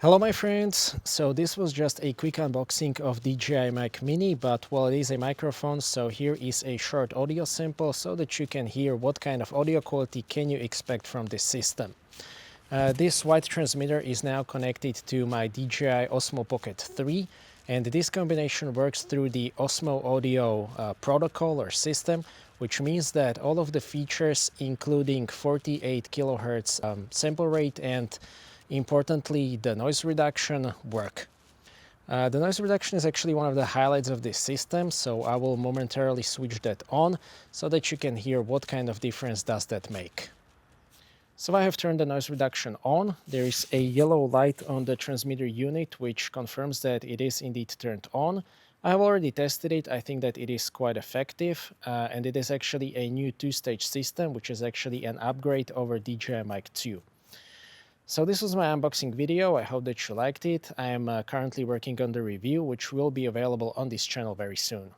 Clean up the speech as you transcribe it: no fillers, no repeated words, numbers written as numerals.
Hello my friends, so this was just a quick unboxing of DJI Mic Mini, but well, it is a microphone, so here is a short audio sample so that you can hear what kind of audio quality can you expect from this system. This white transmitter is now connected to my DJI Osmo Pocket 3, and this combination works through the Osmo Audio protocol or system, which means that all of the features, including 48 kilohertz sample rate and importantly the noise reduction, work. The noise reduction is actually one of the highlights of this system, so I will momentarily switch that on so that you can hear what kind of difference does that make. So I have turned the noise reduction on. There is a yellow light on the transmitter unit which confirms that it is indeed turned on. I have already tested it. I think that it is quite effective, and it is actually a new two-stage system, which is actually an upgrade over DJI Mic 2. So this was my unboxing video. I hope that you liked it. I am currently working on the review, which will be available on this channel very soon.